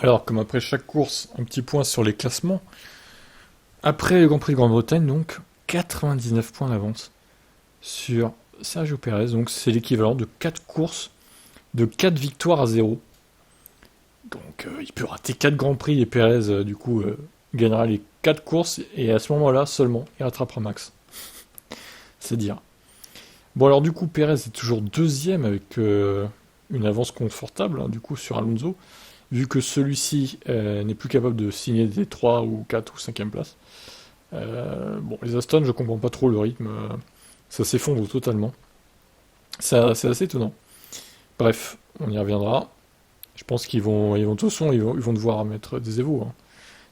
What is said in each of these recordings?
Alors, comme après chaque course, un petit point sur les classements. Après le Grand Prix de Grande-Bretagne, donc, 99 points d'avance sur Sergio Pérez. Donc, c'est l'équivalent de 4 courses, de 4 victoires à 0. Donc, il peut rater 4 Grands Prix et Pérez, gagnera les 4 courses. Et à ce moment-là, seulement, il rattrapera Max. C'est dire. Bon, alors, du coup, Pérez est toujours deuxième avec une avance confortable, hein, du coup, sur Alonso, vu que celui-ci n'est plus capable de signer des 3 ou 4 ou 5e places. Bon, les Aston, je comprends pas trop le rythme, ça s'effondre totalement. C'est assez étonnant. Bref, on y reviendra. Je pense de toute façon, ils vont devoir mettre des évos, hein,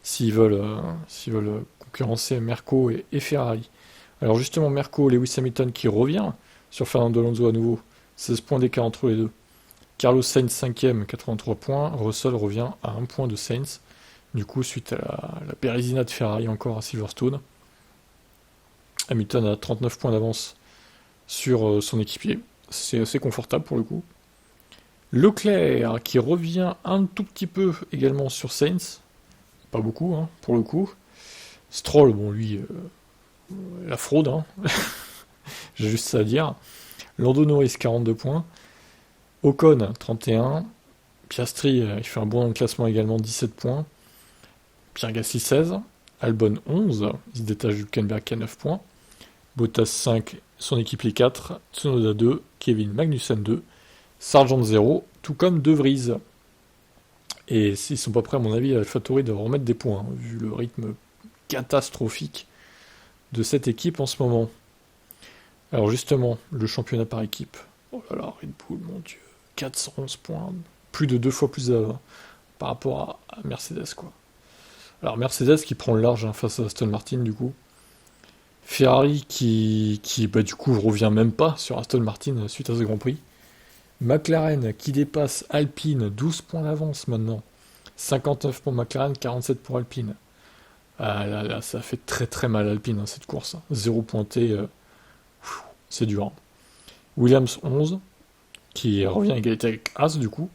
s'ils veulent concurrencer Merco et Ferrari. Alors justement, Merco, Lewis Hamilton qui revient sur Fernando Alonso à nouveau, 16 points d'écart entre les deux. Carlos Sainz 5ème, 83 points. Russell revient à 1 point de Sainz. Du coup, suite à la Pérésina de Ferrari encore à Silverstone. Hamilton a 39 points d'avance sur son équipier. C'est assez confortable pour le coup. Leclerc qui revient un tout petit peu également sur Sainz. Pas beaucoup, hein, pour le coup. Stroll, bon lui, la fraude, hein. J'ai juste ça à dire. Lando Norris 42 points. Ocon 31. Piastri, il fait un bon dans le classement également, 17 points. Pierre Gasly 16. Albon 11. Il se détache du Hülkenberg qui a 9 points. Bottas 5, son équipe les 4. Tsunoda 2. Kevin Magnussen 2. Sargent 0. Tout comme De Vries. Et s'ils sont pas prêts, à mon avis, AlphaTauri doit remettre des points, hein, vu le rythme catastrophique de cette équipe en ce moment. Alors justement, le championnat par équipe. Oh là là, Red Bull, mon Dieu. 411 points. Plus de 2 fois plus par rapport à Mercedes, quoi. Alors Mercedes qui prend le large, hein, face à Aston Martin, du coup. Ferrari qui du coup revient même pas sur Aston Martin suite à ce Grand Prix. McLaren qui dépasse Alpine, 12 points d'avance maintenant. 59 pour McLaren, 47 pour Alpine. Ah là là, ça fait très très mal Alpine, hein, cette course, hein. 0 pointé, c'est dur, hein. Williams 11, qui revient à égalité avec As du coup,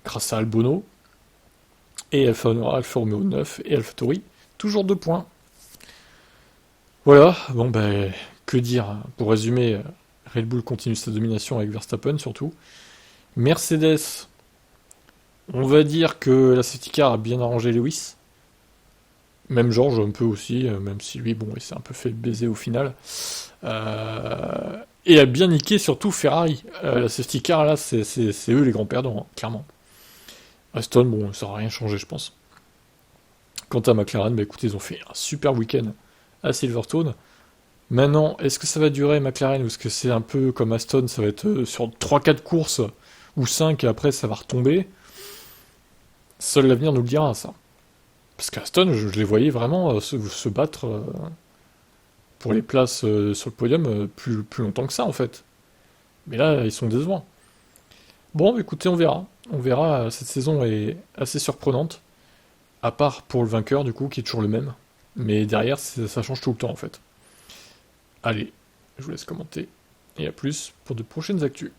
grâce à Albono. Et Alfa Romeo 9 et AlphaTauri, toujours 2 points. Voilà, bon ben, que dire, hein. Pour résumer, Red Bull continue sa domination avec Verstappen surtout. Mercedes, on va dire que la safety car a bien arrangé Lewis. Même George un peu aussi, même si lui, bon, il s'est un peu fait baiser au final. Et a bien niqué surtout Ferrari. La safety car là, c'est eux les grands perdants, hein, clairement. Aston, bon, ça n'a rien changé, je pense. Quant à McLaren, bah écoutez, ils ont fait un super week-end à Silverstone. Maintenant, est-ce que ça va durer McLaren ou est-ce que c'est un peu comme Aston, ça va être sur 3-4 courses ou 5 et après ça va retomber? Seul l'avenir nous le dira, ça. Parce qu'Aston, je les voyais vraiment se battre pour les places sur le podium plus longtemps que ça, en fait. Mais là, ils sont décevants. Bon, écoutez, on verra. On verra, cette saison est assez surprenante. À part pour le vainqueur, du coup, qui est toujours le même. Mais derrière, ça change tout le temps, en fait. Allez, je vous laisse commenter. Et à plus pour de prochaines actus.